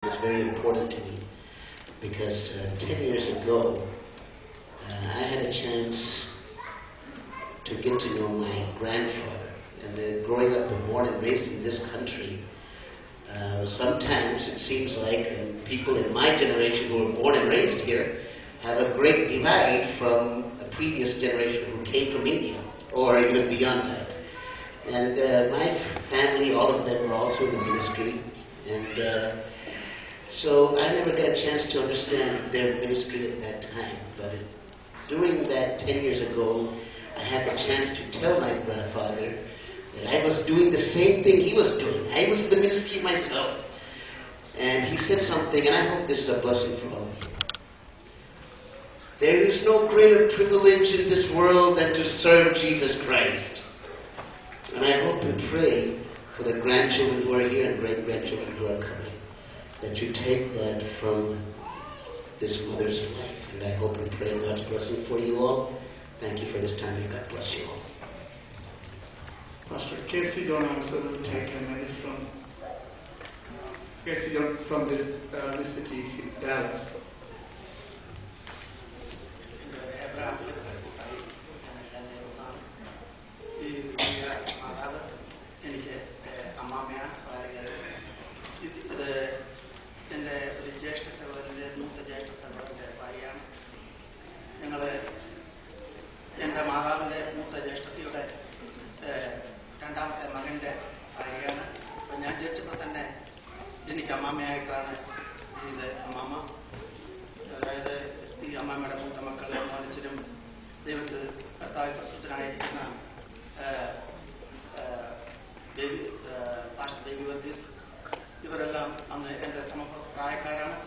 is very important to me because 10 years ago, I had a chance to get to know my grandfather. And growing up and born and raised in this country, sometimes it seems like people in my generation who were born and raised here have a great divide from a previous generation who came from India, or even beyond that. And my family, all of them were also in the ministry, and so I never got a chance to understand their ministry at that time. But during that 10 years ago, I had the chance to tell my grandfather that I was doing the same thing he was doing. I was in the ministry myself. And he said something, and I hope this is a blessing for all of you. There is no greater privilege in this world than to serve Jesus Christ. And I hope and pray for the grandchildren who are here and great-grandchildren who are coming, that you take that from this mother's life. And I hope and pray God's blessing for you all. Thank you for this time, and God bless you all. Pastor Casey Donaldson will take a minute from Casey from this city, Dallas. എൻ്റെ മാതാവിൻ്റെ മൂത്ത ജ്യേഷ്ഠത്തിയുടെ രണ്ടാമത്തെ മകൻ്റെ ഭാര്യയാണ്. അപ്പം ഞാൻ ജനിച്ചപ്പോൾ തന്നെ എനിക്ക് അമ്മാമ്മയായിട്ടാണ് ഇത് അമ്മാമ്മ. അതായത് ഈ അമ്മാമ്മയുടെ മൂത്ത മക്കൾ മോനച്ചനും ദൈവത്തിൽ കർത്താവ് പ്രസിദ്ധനായിരിക്കുന്ന പാസ്റ്റർ ബേബി വർഗീസ്, ഇവരെല്ലാം അന്ന് എൻ്റെ സമപ്രായക്കാരാണ്.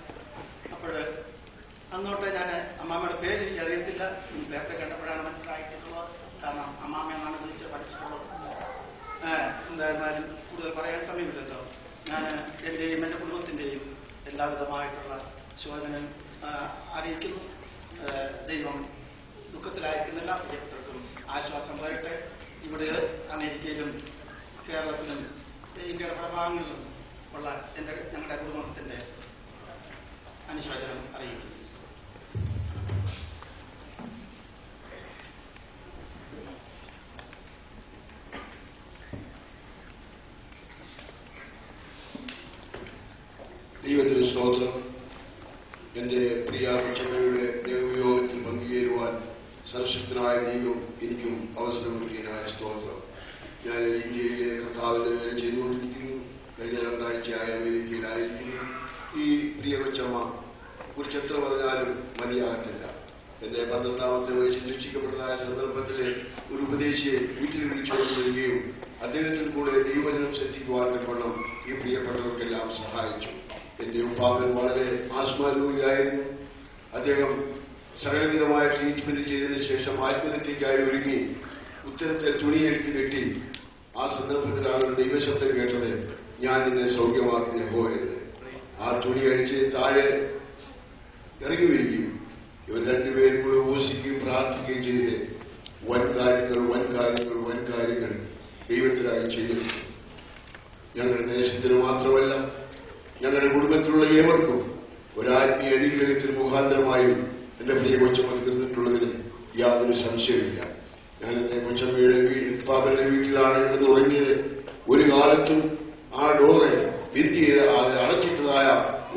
അപ്പോൾ അന്നോട്ട് ഞാൻ അമ്മാമ്മയുടെ പേര് എനിക്ക് അറിയത്തില്ല. പേപ്പർ കണ്ടപ്പോഴാണ് മനസ്സിലാക്കിയിട്ടുള്ളത്. കാരണം അമ്മാമ്മ എന്നാണ് വിളിച്ച് പഠിച്ചിട്ടുള്ളത്. എന്തായിരുന്നാലും കൂടുതൽ പറയാൻ സമയമില്ലല്ലോ. ഞാൻ എൻ്റെയും എൻ്റെ കുടുംബത്തിൻ്റെയും എല്ലാവിധമായിട്ടുള്ള ശോധനം അറിയിക്കുന്നു. ദൈവം ദുഃഖത്തിലായിരിക്കുന്ന എല്ലാ പ്രിയപ്പെട്ടവർക്കും ആശ്വാസം വരട്ടെ. ഇവിടെ അമേരിക്കയിലും കേരളത്തിലും ഇന്ത്യയുടെ പല ഭാഗങ്ങളിലും ഉള്ള ഞങ്ങളുടെ കുടുംബത്തിൻ്റെ അനുശോചനം അറിയിക്കുന്നു. ദൈവത്തിന് സ്തോത്രം. എൻ്റെ പ്രിയ കൊച്ചമ്മയുടെ ദൈവവിയോഗത്തിൽ പങ്കുചേരുവാൻ സർവശക്തനായ ദൈവം എനിക്കും അവസരമൊരുക്കിയതിനായ സ്തോത്രം. ഞാൻ ഇന്ത്യയിലെ കർത്താവിൻ്റെ വേല ചെയ്തുകൊണ്ടിരിക്കുന്നു. കഴിഞ്ഞ 2 ആഴ്ചയായി അമേരിക്കയിലായിരിക്കുന്നു. ഈ പ്രിയ കൊച്ചമ്മ കുറിച്ച് എത്ര പറഞ്ഞാലും മതിയാകത്തില്ല. എൻ്റെ 12ാമത്തെ വയസ്സിൽ രക്ഷിക്കപ്പെട്ടതായ സന്ദർഭത്തിൽ ഒരു ഉപദേശിയെ വീട്ടിൽ വിളിച്ചുകൊണ്ട് വരികയും അദ്ദേഹത്തിൽ കൂടെ ദൈവവചനം ശ്രദ്ധിക്കുവാൻ തക്കവണ്ണം ഈ പ്രിയപ്പെട്ടവർക്കെല്ലാം സഹായിച്ചു. എൻ്റെ ഉപ്പാപ്പൻ വളരെ ആസ്മാരോഗിയായിരുന്നു. അദ്ദേഹം സകലവിധമായ ട്രീറ്റ്മെന്റ് ചെയ്തതിനു ശേഷം ആത്മഹത്യയ്ക്കായി ഒരുങ്ങി ഉത്തരത്തിൽ തുണിയെടുത്ത് കെട്ടി ആ സന്ദർഭത്തിലാണ് ഒരു ദൈവശബ്ദം കേട്ടത്, ഞാൻ നിന്നെ സൗഖ്യമാക്കി യഹോവയെന്ന്. ആ തുണി അഴിച്ച് താഴെ ഇറങ്ങി വരികയും ഇവർ രണ്ടുപേരും കൂടെ ഉപവസിക്കുകയും പ്രാർത്ഥിക്കുകയും ചെയ്ത് വൻ കാര്യങ്ങൾ ദൈവത്തിനായി ചെയ്തിരുന്നു. ഞങ്ങളുടെ ദേശത്തിന് മാത്രമല്ല ഞങ്ങളുടെ കുടുംബത്തിലുള്ള ഏവർക്കും ഒരാത്മീയ അനുഗ്രഹത്തിന് മുഖാന്തരമായും എൻ്റെ പ്രിയ കൊച്ചമ്മ തീർന്നിട്ടുള്ളതിന് യാതൊരു സംശയമില്ല. ഞാൻ എൻ്റെ കൊച്ചമ്മയുടെ പാപ്പന്റെ വീട്ടിലാണ് ഇവിടെ തുടങ്ങിയത്. ഒരു കാലത്തും ആ ഡോറ് ബിന്ദി ചെയ്ത് അടച്ചിട്ടതായ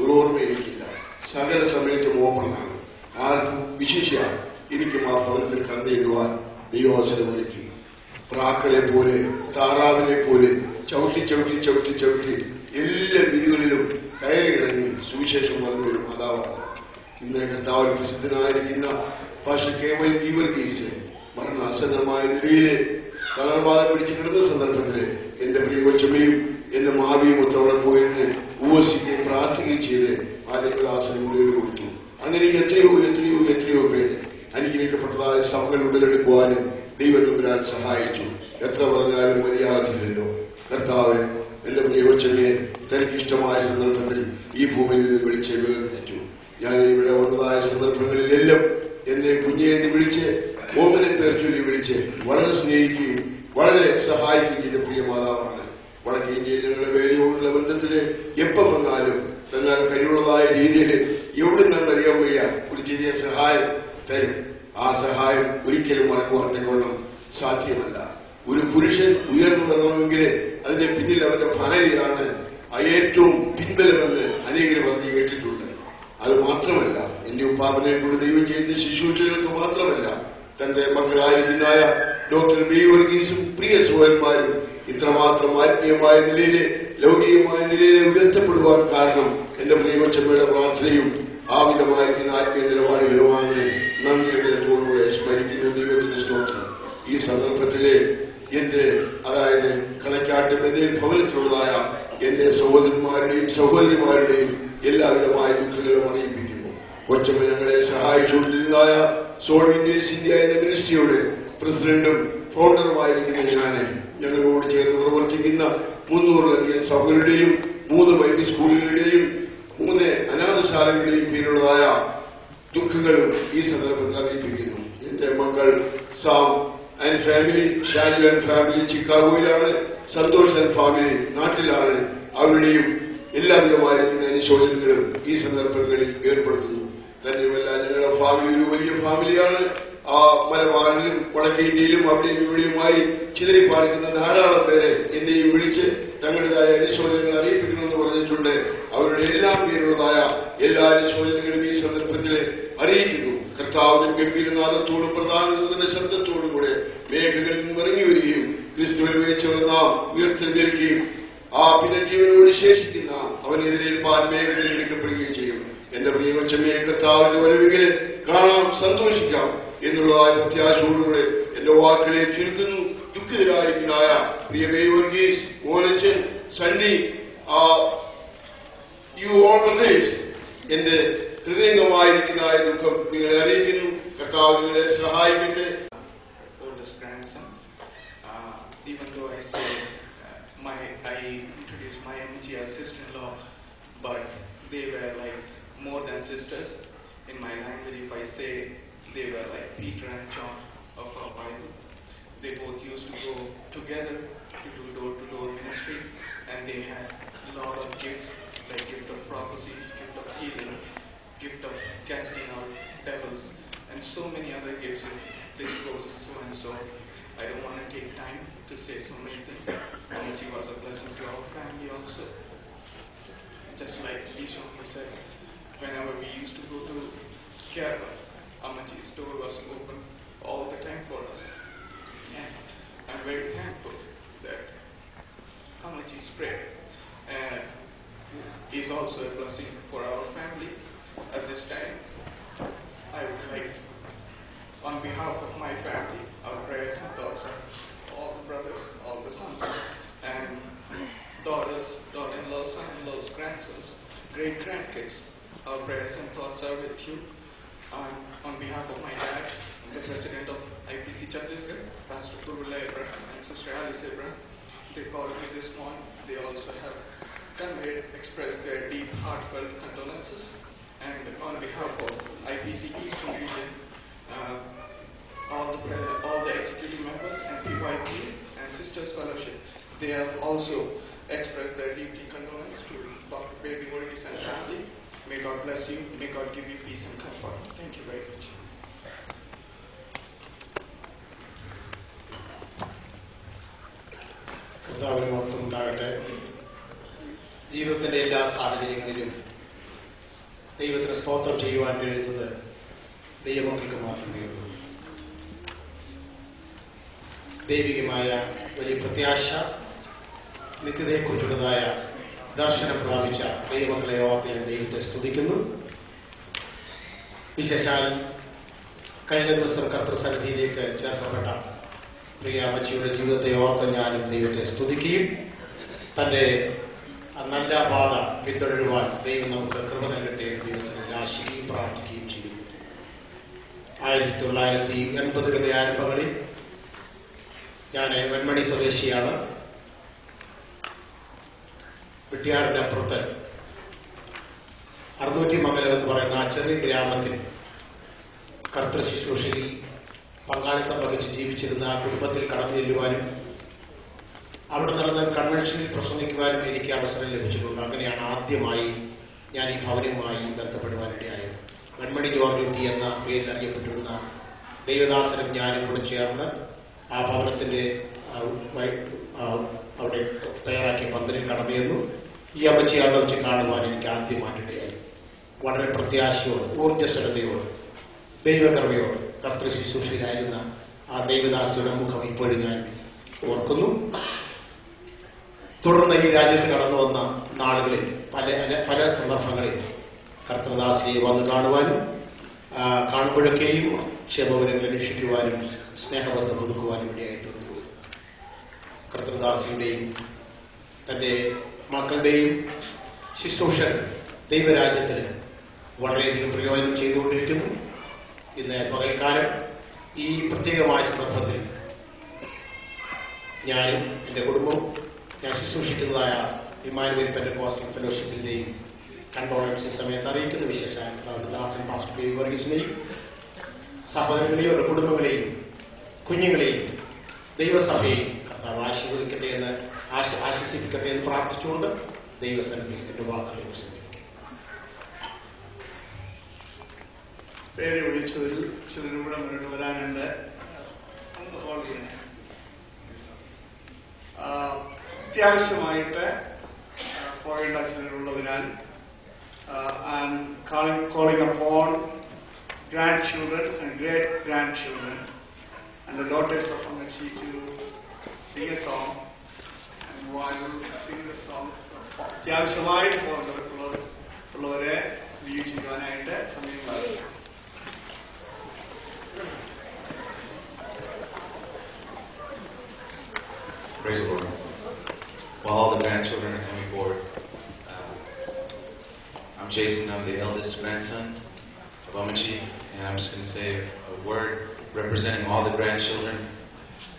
ഒരു ഓർമ്മ എനിക്കില്ല. സകല സമയത്തും ഓപ്പണാണ്. ആർക്കും വിശേഷിച്ച എനിക്കും ആ ഭവനത്തിൽ കടന്നു ചെല്ലുവാൻ ദൈവാവസരമൊരുക്കി. പ്രാക്കളെ പോലെ താറാവിനെ പോലെ ചവിട്ടി എല്ലാ വീടുകളിലും കയറി ഇറങ്ങി സുവിശേഷം പറഞ്ഞൊരു മാതാവാണ്. ഇന്ന് കർത്താവിൽ പ്രസിദ്ധനായിരിക്കുന്ന പാസ്റ്റർ കെ.വൈ. വർഗീസ് മരണാസന്നമായ നിലയിൽ തളർവാദം പിടിച്ച് കിടന്ന സന്ദർഭത്തില് എന്റെ പ്രിയ കൊച്ചമ്മയും എന്റെ മാവിയും ഒത്തവിടെ പോയിരുന്ന് ഉപവസിക്കുകയും പ്രാർത്ഥിക്കുകയും ചെയ്ത് ആദ്യപ്രദാസനം ഉള്ളിൽ കൊടുത്തു. അങ്ങനെ എത്രയോ പേര് അനുഗ്രഹിക്കപ്പെട്ടതായ സഭകൾ ഉടലെടുക്കുവാനും ദൈവം തമ്പുരാൻ സഹായിച്ചു. എത്ര പറഞ്ഞാലും മതിയാകത്തില്ലല്ലോ. കർത്താവ് എന്റെ പ്രിയ കൊച്ചമ്മയെ തനിക്കിഷ്ടമായ സന്ദർഭത്തിൽ ഈ ഭൂമിയിൽ നിന്ന് വിളിച്ച് വേദനിച്ചു. ഞാൻ ഇവിടെ വന്നതായ സന്ദർഭങ്ങളിലെല്ലാം എന്നെ കുഞ്ഞേന്ന് വിളിച്ച് ഓമനെ പേർ ചൊല്ലി വിളിച്ച് വളരെ സ്നേഹിക്കുകയും വളരെ സഹായിക്കുകയും ചെയ്ത പ്രിയ മാതാവാണ്. വടക്കേ ഇന്ത്യയിൽ ഞങ്ങളുടെ വേലയോടുള്ള ബന്ധത്തില് എപ്പം വന്നാലും തന്നാൽ കഴിവുള്ളതായ രീതിയിൽ എവിടെ നിന്നും അറിയാൻ വയ്യ ഒരു ചെറിയ സഹായം തരും. ആ സഹായം ഒരിക്കലും മറക്കുവാൻ സാധ്യമല്ല. ഒരു പുരുഷൻ ഉയർന്നു വരണമെങ്കിൽ അതിന്റെ പിന്നിൽ അവന്റെ ഭാര്യയാണ് ഏറ്റവും പിൻബലമെന്ന് അനേകർ പറഞ്ഞു കേട്ടിട്ടുണ്ട്. അത് മാത്രമല്ല, എന്റെ ഉപ്പാപ്പനെ കൊണ്ട് ദൈവം ചെയ്യുന്ന ശുശ്രൂഷകൾക്ക് മാത്രമല്ല, തന്റെ മക്കളായിരിക്കുന്നതായ ഡോക്ടർ ബി വർഗീസും പ്രിയ സഹോദരന്മാരും ഇത്രമാത്രം ആത്മീയമായ നിലയിൽ ലൗകികമായ നിലയിൽ ഉയർത്തപ്പെടുവാൻ കാരണം എന്റെ പ്രിയകൊച്ചമ്മയുടെ പ്രാർത്ഥനയും ആ വിധമായിരിക്കുന്ന ആത്മീയ നിലപാടുകളുമാണ്. നന്ദിയോടെ സ്മരിക്കുന്ന ദൈവത്തിന്റെ സ്തോത്രം. ഈ സന്ദർഭത്തിലെ എന്റെ അതായത് കളക്കാട്ട് ബദേൽ ഭവനത്തിലുള്ളതായ എന്റെ സഹോദരന്മാരുടെയും സഹോദരിമാരുടെയും എല്ലാവിധമായ ദുഃഖങ്ങളും അറിയിപ്പിക്കുന്നു. കൊച്ചമ്മ ഞങ്ങളെ സഹായിച്ചുകൊണ്ടിരുന്നതായ സോൾ ഇന്ത്യൻസ് ഇന്ത്യ എന്ന മിനിസ്ട്രിയുടെ പ്രസിഡന്റും ഫൗണ്ടറുമായിരിക്കുന്ന ഞങ്ങളോട് ചേർന്ന് പ്രവർത്തിക്കുന്ന 300-ലധികം സഭകളുടെയും 3 ബൈബിൾ സ്കൂളുകളുടെയും 3 അനാഥശാലകളുടെയും പേരുള്ളതായ ദുഃഖങ്ങളും ഈ സന്ദർഭത്തിൽ അറിയിപ്പിക്കുന്നു. എന്റെ മക്കൾ Sam and family, Shaju and family ചിക്കാഗോയിലാണ്, സന്തോഷ് ആൻഡ് ഫാമിലി നാട്ടിലാണ്. അവരുടെയും എല്ലാവിധമായിരിക്കുന്ന അനുശോചനങ്ങളും ഈ സന്ദർഭങ്ങളിൽ ഏർപ്പെടുത്തുന്നു. തന്നെയുമല്ല, ഞങ്ങളുടെ ഫാമിലി ഒരു വലിയ ഫാമിലിയാണ്. ആ മലബാറിലും വടക്കേ ഇന്ത്യയിലും അവിടെയും ഇവിടെയുമായി ചിതറിപ്പാർക്കുന്ന ധാരാളം പേരെ എന്നെയും വിളിച്ച് തങ്ങളുടേതായ അനുശോചനങ്ങൾ അറിയിപ്പിക്കണമെന്ന് പറഞ്ഞിട്ടുണ്ട്. അവരുടെ എല്ലാം പേരുള്ളതായ എല്ലാ അനുശോചനങ്ങളും ഈ സന്ദർഭത്തിൽ അറിയിക്കുന്നു. കർത്താവിന്റെ ഗംഭീരനാഥത്തോടും പ്രധാന ദൂതന്റെ ശബ്ദത്തോടും കൂടെ മേഘങ്ങളിൽ നിന്നും ഇറങ്ങി വരികയും ക്രിസ്തുവിൽ മരിച്ചവർ നാം ഉയർത്തെഴുന്നേൽക്കുകയും ആ പിന്നെ ജീവനോട് ശേഷിക്കുന്ന അവനെതിരേൽപ്പാൻ മേഘങ്ങളിൽ എടുക്കപ്പെടുകയും ചെയ്യും. എന്റെ പ്രിയ കൊച്ചമ്മയെ കർത്താവിന്റെ വരവെങ്കിൽ കാണാം, സന്തോഷിക്കാം എന്നുള്ളതായ പ്രത്യാശയോടുകൂടെ എന്റെ വാക്കുകളെ ചുരുക്കുന്നു. ദുഃഖിതരായിരിക്കുന്നതായ പ്രിയ Varghese, Monachan, Sunny, you all brothers, എന്റെ ഹൃദയംഗമായിരിക്കുന്ന ദുഃഖം നിങ്ങളെ അറിയിക്കുന്നു. കർത്താവ് നിങ്ങളെ സഹായിക്കട്ടെ. Even though I say I introduced my MG as sister-in-law, but they were like more than sisters. In my language, if I say they were like Peter and John of our Bible. They both used to go together to do door-to-door ministry, and they had a lot of gifts, like gift of prophecies, gift of healing, gift of casting out devils, and so many other gifts. This goes so and so. I don't want to take time to say so many things. Amaji was a blessing to our family also. Just like Lishon said, whenever we used to go to Kerala, Amaji's door was open all the time for us. And I'm very thankful that Amaji's prayer is also a blessing for our family. At this time, I would like, on behalf of my family, our prayers and thoughts are all the brothers, all the sons, and daughters, daughter-in-laws, son-in-laws, grandsons, great-grandkids. Our prayers and thoughts are with you. On behalf of my dad, the president of IPC Chhattisgarh, Pastor Kurula Abraham and Sister Alice Abraham, they called me this morning. They also have expressed their deep, heartfelt condolences. And on behalf of IPC Eastern Region, all the executive members and PYP and Sisters Fellowship, they have also expressed their deep condolence to Dr. Baby Varghese and family. May God bless you. May God give you peace and comfort. Thank you very much. കർത്താവിന് മഹത്വം ഉണ്ടാകട്ടെ. ജീവിതത്തിന്റെ എല്ലാ സാഹചര്യങ്ങളിലും ദൈവത്തിന് സ്തോത്രം ചെയ്യുവാൻ കഴിയുന്നത് ദൈവമക്കൾക്ക് മാത്രമേ ഉള്ളൂ. ദൈവികമായ വലിയ പ്രത്യാശ, നിത്യതയെക്കുറിച്ചുള്ളതായ ദർശനം പ്രാപിച്ച ദൈവമക്കളെ ഓർത്ത് ഞാൻ ദൈവത്തെ സ്തുതിക്കുന്നു. വിശേഷാൽ കഴിഞ്ഞ ദിവസം കർത്തൃസന്നിധിയിലേക്ക് ചേർക്കപ്പെട്ട പ്രിയ അമ്മച്ചിയുടെ ജീവിതത്തെ ഓർത്ത് ഞാനും ദൈവത്തെ സ്തുതിക്കുകയും തന്റെ നല്ല പാത പിന്തുടരുവാൻ ദൈവം നമുക്ക് കൃപ നൽകട്ടെ ദിവസങ്ങളിൽ ആശിക്കുകയും പ്രാർത്ഥിക്കുകയും ചെയ്യും. 1980 ആരംഭങ്ങളിൽ ഞാൻ വെൺമണി സ്വദേശിയാണ്. വെട്ടിയാറിന്റെ അപ്പുറത്ത് അറുന്നൂറ്റിമംഗലം എന്ന് പറയുന്ന ആ ചെറിയ ഗ്രാമത്തിൽ കർത്തൃ ശുശ്രൂഷയിൽ പങ്കാളിത്തം വഹിച്ച് ജീവിച്ചിരുന്ന ആ കുടുംബത്തിൽ കടന്നു ചെല്ലുവാനും അവിടെ നടന്ന കൺവെൻഷനിൽ പ്രസംഗിക്കുവാനും എനിക്ക് അവസരം ലഭിച്ചിട്ടുണ്ട്. അങ്ങനെയാണ് ആദ്യമായി ഞാൻ ഈ ഭവനവുമായി ബന്ധപ്പെടുവാനിടയായത്. കൺമണി ജോർജ് ടി എന്ന പേരിൽ അറിയപ്പെട്ടിരുന്ന ദൈവദാസനും ഞാനും കൂടെ ചേർന്ന് ആ ഭവനത്തിന്റെ അവിടെ തയ്യാറാക്കിയ പന്തലിൽ കടന്നുവന്നു. ഈ അമ്മച്ചി അവിടെ വെച്ച് കാണുവാൻ എനിക്ക് ആദ്യമായിട്ടിടയായി. വളരെ പ്രത്യാശയോട്, ഊർജ്ജസ്വലതയോട്, ദൈവകൃപയോട് കർത്തൃ ശുശ്രൂഷയിലായിരുന്ന ആ ദൈവദാസിയുടെ മുഖം ഇപ്പോഴും ഞാൻ ഓർക്കുന്നു. തുടർന്ന് ഈ രാജ്യത്ത് കടന്നു വന്ന നാളുകളിൽ പല സന്ദർഭങ്ങളിൽ കർത്തൃദാസിയെ വന്ന് കാണുവാനും കാണുമ്പോഴൊക്കെയും ക്ഷേമവരങ്ങൾ രക്ഷിക്കുവാനും സ്നേഹബന്ധം ഒതുക്കുവാനും ഇടയായിട്ടുണ്ട്. കർത്തൃദാസിയുടെയും തന്റെ മക്കളുടെയും ശുശ്രൂഷകൾ ദൈവരാജ്യത്തിൽ വളരെയധികം പ്രയോജനം ചെയ്തുകൊണ്ടിരിക്കുന്നു. ഇന്ന് പകൽക്കാലം ഈ പ്രത്യേകമായ സന്ദർഭത്തിൽ ഞാനും എൻ്റെ കുടുംബവും ഞാൻ ശുശ്രൂഷിക്കുന്നതായ ഇമ്മാനുവേൽ പെന്റക്കോസ്റ്റൽ ഫെലോഷിപ്പിന്റെയും കണ്ടോളൻസ് സമയത്ത് അറിയിക്കുന്ന വിശേഷാൽ ദാസൻ പാസ്റ്റർ കെ വർഗീസിനെയും സഹോദരങ്ങളെയും അവരുടെ കുടുംബങ്ങളെയും കുഞ്ഞുങ്ങളെയും ദൈവസഭയെയും കർത്താവ് ആശീർവദിക്കട്ടെ എന്ന് ആശ്വസിപ്പിക്കട്ടെ എന്ന് പ്രാർത്ഥിച്ചുകൊണ്ട് ദൈവസന്നിധിയിൽ എന്റെ വാക്കുകളെ ഉപസംഹരിക്കും. പേര് വിളിച്ചതിൽ ചിലരും കൂടെ മുന്നോട്ട് വരാനുണ്ട്. അത്യാവശ്യമായിട്ട് പോകേണ്ട ചിലരുള്ളതിനാൽ I'm calling upon grandchildren and great-grandchildren and the daughters of Amachi to sing a song. And while we sing the song, അത്യാവശ്യമായിട്ട് ഉള്ളവരെ വീക്ഷിക്കുവാനായിട്ട് സമയമുണ്ടാകും. Praise the Lord. While all the grandchildren are coming forward, I'm Jason. I'm the eldest grandson of Amachi, and I'm just going to say a word representing all the grandchildren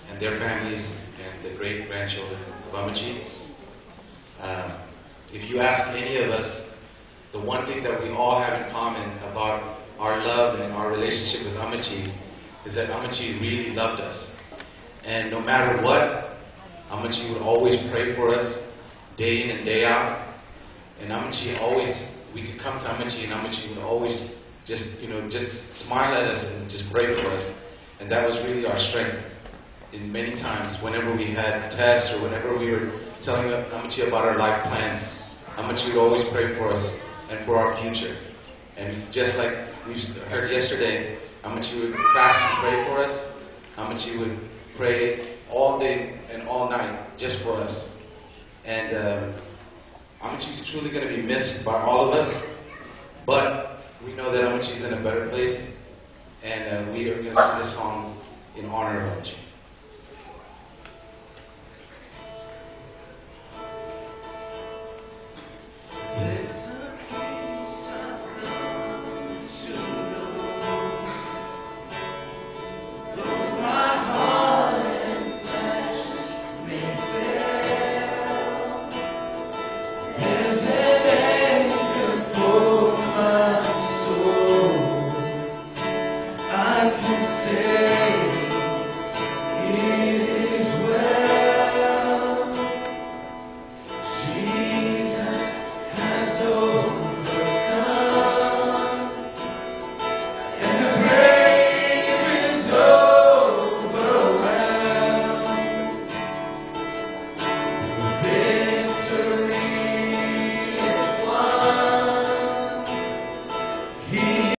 and their families and the great-grandchildren of Amachi. If you ask any of us, the one thing that we all have in common about our love and our relationship with Amachi is that Amachi really loved us. And no matter what, Amachi would always pray for us day in and day out. And Amachi always, we could come to Amachi and Amachi would always just smile at us and just pray for us. And that was really our strength. In many times, whenever we had tests or whenever we were telling Amachi about our life plans, Amachi would always pray for us and for our future. And just like we heard yesterday, Amachi would fast and pray for us. Amachi would pray all day and all night just for us. And Amachi is truly going to be missed by all of us. But we know that Amachi is in a better place. And we are going to sing this song in honor of Amachi.